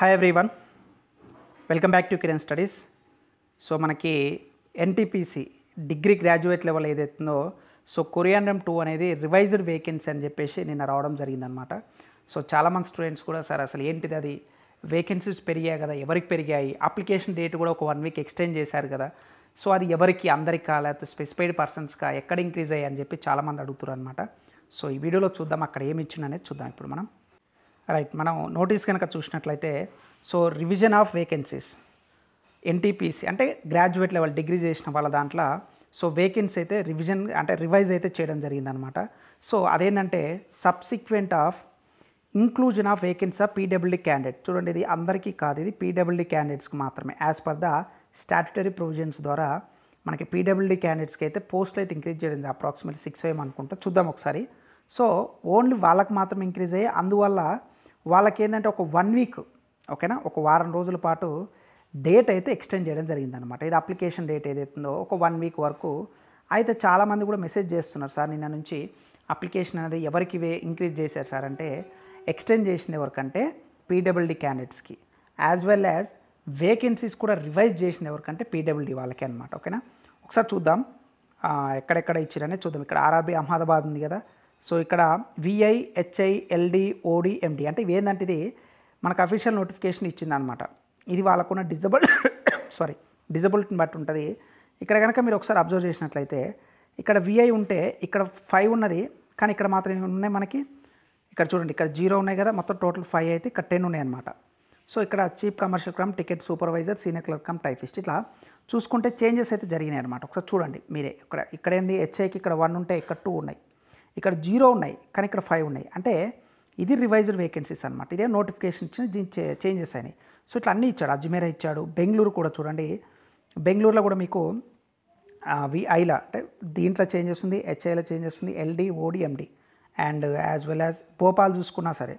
Hi everyone, welcome back to Kiran studies. So మనకి NTPC degree graduate level ఏదైతుందో కొరియాండమ్ 2 అనేది revised vacancy అని చెప్పేసి నిన్న రావడం జరిగిందనమాట. సో చాలామంది స్టూడెంట్స్ కూడా సార్ అసలు ఏంటిది, అది వేకెన్సీస్ పెరిగాయి కదా, ఎవరికి పెరిగాయి, అప్లికేషన్ డేట్ కూడా ఒక 1 వీక్ ఎక్స్టెండ్ చేశారు కదా, సో అది ఎవరికి, అందరికా లేకపోతే స్పెసిఫైడ్ పర్సన్స్కా, ఎక్కడ ఇంక్రీజ్ అయ్యాయి అని చెప్పి చాలామంది అడుగుతారు అనమాట. సో ఈ వీడియోలో చూద్దాం అక్కడ ఏమి ఇచ్చిందనేది చూద్దాం ఇప్పుడు మనం. రైట్, మనం నోటీస్ కనుక చూసినట్లయితే రివిజన్ ఆఫ్ వేకెన్సీస్ ఎన్టీపీసీ అంటే గ్రాడ్యుయేట్ లెవెల్ డిగ్రీ చేసిన వాళ్ళ దాంట్లో వేకెన్సీ అయితే రివైజ్ అయితే చేయడం జరిగిందనమాట. సో అదేంటంటే subsequent of inclusion of vacancy of PWD candidate. చూడండి, ఇది అందరికీ కాదు, ఇది పీడబ్ల్యూడీ క్యాండిడేట్స్కి మాత్రమే. As per the statutory provisions ద్వారా మనకి పీడబ్ల్యూడీ క్యాండిడేట్స్కి అయితే పోస్టులు అయితే ఇంక్రీజ్ చేయడం అప్రాక్సిమేట్లీ 6 అనుకుంటా. చూద్దాం ఒకసారి. సో ఓన్లీ వాళ్ళకి మాత్రం ఇంక్రీజ్ అయ్యాయి. అందువల్ల వాళ్ళకి ఏంటంటే ఒక 1 వీక్, ఓకేనా, ఒక వారం రోజుల పాటు డేట్ అయితే ఎక్స్టెండ్ చేయడం జరిగిందనమాట. ఇది అప్లికేషన్ డేట్ ఏదైతుందో ఒక 1 వీక్ వరకు అయితే చాలామంది కూడా మెసేజ్ చేస్తున్నారు, సార్ నిన్న నుంచి అప్లికేషన్ అనేది ఎవరికి ఇంక్రీజ్ చేశారు సార్ అంటే, ఎక్స్టెండ్ చేసింది ఎవరికంటే పీడబ్ల్యూడీ క్యాండిడేట్స్కి, యాజ్ వెల్ యాజ్ వేకెన్సీస్ కూడా రివైజ్ చేసింది ఎవరికంటే పీడబ్ల్యూడీ వాళ్ళకి అనమాట. ఓకేనా, ఒకసారి చూద్దాం ఎక్కడెక్కడ ఇచ్చిరనే చూద్దాం. ఇక్కడ ఆర్ఆర్బీ అహ్మదాబాద్ ఉంది కదా, సో ఇక్కడ విఐ, హెచ్ఐ, ఎల్డి, ఓడి, ఎండి అంటే ఇవేంటంటే ఇది మనకు అఫీషియల్ నోటిఫికేషన్ ఇచ్చిందనమాట. ఇది వాళ్ళకున్న డిజబిలిటీని బట్టి ఉంటుంది. ఇక్కడ కనుక మీరు ఒకసారి అబ్జర్వ్ చేసినట్లయితే ఇక్కడ విఐ ఉంటే ఇక్కడ 5 ఉన్నది, కానీ ఇక్కడ మాత్రం ఉన్నాయి మనకి. ఇక్కడ చూడండి, ఇక్కడ 0 ఉన్నాయి కదా, మొత్తం టోటల్ 5 అయితే ఇక్కడ 10 ఉన్నాయి అనమాట. సో ఇక్కడ chief commercial cum, ticket supervisor, senior clerk cum typist, ఇట్లా చూసుకుంటే చేంజెస్ అయితే జరిగినాయి అనమాట. ఒకసారి చూడండి మీరే. ఇక్కడ ఏంది, హెచ్ఐకి ఇక్కడ 1 ఉంటే ఇక్కడ 2 ఉన్నాయి, ఇక్కడ 0 ఉన్నాయి, కానీ ఇక్కడ 5 ఉన్నాయి. అంటే ఇది రివైజ్డ్ వేకెన్సీస్ అనమాట. ఇదే నోటిఫికేషన్ ఇచ్చిన చేంజెస్ అయినాయి. సో ఇట్లా అన్నీ ఇచ్చాడు. అజ్మీరా ఇచ్చాడు, బెంగళూరు కూడా చూడండి, బెంగళూరులో కూడా మీకు విఐలా అంటే దీంట్లో చేంజెస్ ఉంది, హెచ్ఐలో చేంజెస్ ఉంది, LD, OD, MD, and as well as Bhopal చూసుకున్నా సరే,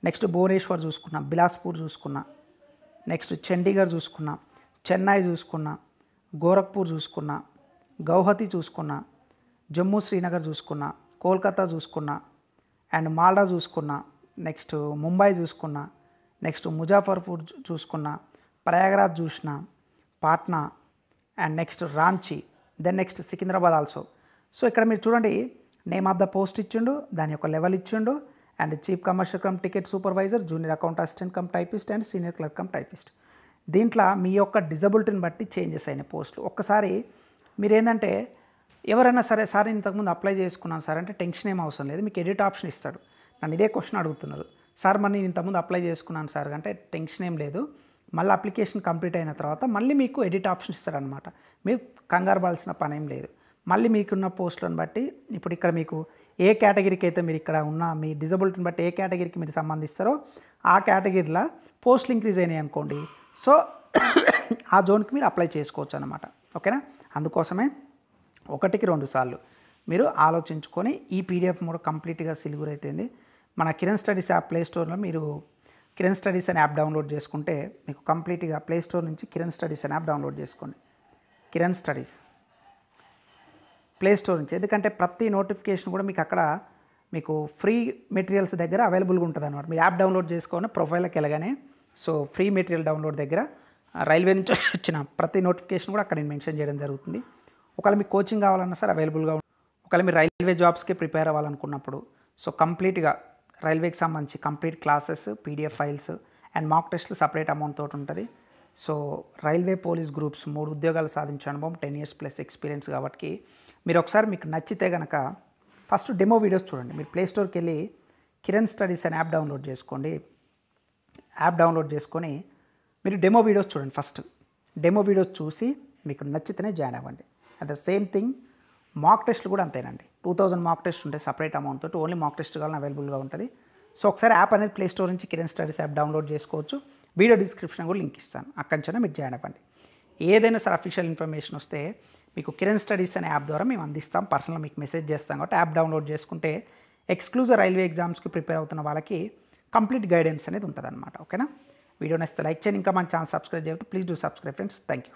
నెక్స్ట్ భువనేశ్వర్ చూసుకున్నా, బిలాస్పూర్ చూసుకున్నా, నెక్స్ట్ చండీగఢ్ చూసుకున్నా, చెన్నై చూసుకున్నా, గోరఖ్పూర్ చూసుకున్నా, గౌహతి చూసుకున్నా, జమ్మూ శ్రీనగర్ చూసుకున్నా, కోల్కతా చూసుకున్నా, అండ్ మాల్డా చూసుకున్నా, నెక్స్ట్ ముంబై చూసుకున్నా, నెక్స్ట్ ముజాఫర్పూర్ చూసుకున్నా, ప్రయాగరాజ్ చూసిన, Patna, and next Ranchi, then next Secunderabad also. So ఇక్కడ మీరు చూడండి, నేమ్ ఆఫ్ ద పోస్ట్ ఇచ్చిండు, దాని యొక్క లెవెల్ ఇచ్చిండు, and chief commercial come ticket supervisor, junior account assistant cum typist, and senior clerk cum typist. దీంట్లో మీ యొక్క డిజబిలిటీని బట్టి చేంజెస్ అయిన పోస్టులు. ఒక్కసారి మీరు ఏంటంటే ఎవరైనా సరే, సార్ ఇంతకుముందు అప్లై చేసుకున్నాను సార్ అంటే టెన్షన్ ఏం అవసరం లేదు, మీకు ఎడిట్ ఆప్షన్ ఇస్తాడు. నన్ను ఇదే క్వశ్చన్ అడుగుతున్నారు, సార్ మరి నేను ఇంతకుముందు అప్లై చేసుకున్నాను సార్ అంటే టెన్షన్ ఏం లేదు, మళ్ళీ అప్లికేషన్ కంప్లీట్ అయిన తర్వాత మళ్ళీ మీకు ఎడిట్ ఆప్షన్ ఇస్తాడనమాట. మీరు కంగారు పడాల్సిన పని ఏం లేదు. మళ్ళీ మీకున్న పోస్టులను బట్టి ఇప్పుడు ఇక్కడ మీకు ఏ కేటగిరీకి అయితే మీరు ఇక్కడ ఉన్న మీ డిజబిలిటీని బట్టి ఏ కేటగిరీకి మీరు సంబంధిస్తారో ఆ కేటగిరీలో పోస్టులు ఇంక్రీజ్ అయినాయి అనుకోండి, సో ఆ జోన్కి మీరు అప్లై చేసుకోవచ్చు అనమాట. ఓకేనా, అందుకోసమే 1కి 2 సార్లు మీరు ఆలోచించుకొని ఈ పీడిఎఫ్ కూడా కంప్లీట్గా సిల్గురు అయిపోయింది. మన కిరణ్ స్టడీస్ యాప్ ప్లే స్టోర్లో మీరు కిరణ్ స్టడీస్ అనే యాప్ డౌన్లోడ్ చేసుకుంటే మీకు కంప్లీట్గా ప్లే స్టోర్ నుంచి కిరణ్ స్టడీస్ అనే యాప్ డౌన్లోడ్ చేసుకోండి. కిరణ్ స్టడీస్ ప్లే స్టోర్ నుంచి, ఎందుకంటే ప్రతి నోటిఫికేషన్ కూడా మీకు అక్కడ మీకు ఫ్రీ మెటీరియల్స్ దగ్గర అవైలబుల్గా ఉంటుంది అనమాట. మీరు యాప్ డౌన్లోడ్ చేసుకొని ప్రొఫైల్కి వెళ్ళగానే ఫ్రీ మెటీరియల్ డౌన్లోడ్ దగ్గర రైల్వే నుంచి వచ్చిన ప్రతి నోటిఫికేషన్ కూడా అక్కడ నేను మెన్షన్ చేయడం జరుగుతుంది. ఒకవేళ మీకు కోచింగ్ కావాలన్నా సరే అవైలబుల్గా, ఒకవేళ మీరు రైల్వే జాబ్స్కి ప్రిపేర్ అవ్వాలనుకున్నప్పుడు కంప్లీట్గా రైల్వేకి సంబంధించి complete classes, PDF files and మాక్ టెస్ట్లు సపరేట్ అమౌంట్ తోటి ఉంటుంది. రైల్వే, పోలీస్ గ్రూప్స్ 3 ఉద్యోగాలు సాధించే అనుభవం, 10 years ప్లస్ ఎక్స్పీరియన్స్ కాబట్టి మీరు ఒకసారి మీకు నచ్చితే కనుక ఫస్ట్ డెమో వీడియోస్ చూడండి. మీరు ప్లే స్టోర్కి వెళ్ళి కిరణ్ స్టడీస్ అనే యాప్ డౌన్లోడ్ చేసుకోండి. యాప్ డౌన్లోడ్ చేసుకొని మీరు డెమో వీడియోస్ చూడండి. ఫస్ట్ డెమో వీడియోస్ చూసి మీకు నచ్చితేనే జాయిన్ అవ్వండి. అట్ ద సేమ్ థింగ్ మాక్ టెస్ట్లు కూడా అంతేనండి. 2000 మాక్ టెస్ట్ ఉంటాయి సపరేట్ అమౌంట్ తోటి, ఓన్లీ మాక్ టెస్ట్ కావాలని అవైలబుల్గా ఉంటుంది. సో ఒకసారి యాప్ అనేది ప్లే స్టోర్ నుంచి కిరణ్ స్టడీస్ యాప్ డౌన్లోడ్ చేసుకోవచ్చు. వీడియో డిస్క్రిప్షన్ కూడా లింక్ ఇస్తాను, అక్కడి నుంచి మీరు జాయిన్ అవ్వండి. ఏదైనా సరే అఫీషియల్ ఇన్ఫర్మేషన్ వస్తే మీకు కిరణ్ స్టడీస్ అనే యాప్ ద్వారా మేము అందిస్తాం, పర్సనల్గా మీకు మెసేజ్ చేస్తాం. కాబట్టి యాప్ డౌన్లోడ్ చేసుకుంటే ఎక్స్క్లూజివ్ రైల్వే ఎగ్జామ్స్కి ప్రిపేర్ అవుతున్న వాళ్ళకి కంప్లీట్ గైడెన్స్ అనేది ఉంటుంది అనమాట. ఓకేనా, వీడియో నచ్చితే లైక్ చేయండి. ఇంకా మన ఛానల్ సబ్స్క్రైబ్ చేయకపోతే please do subscribe friends. Thank you.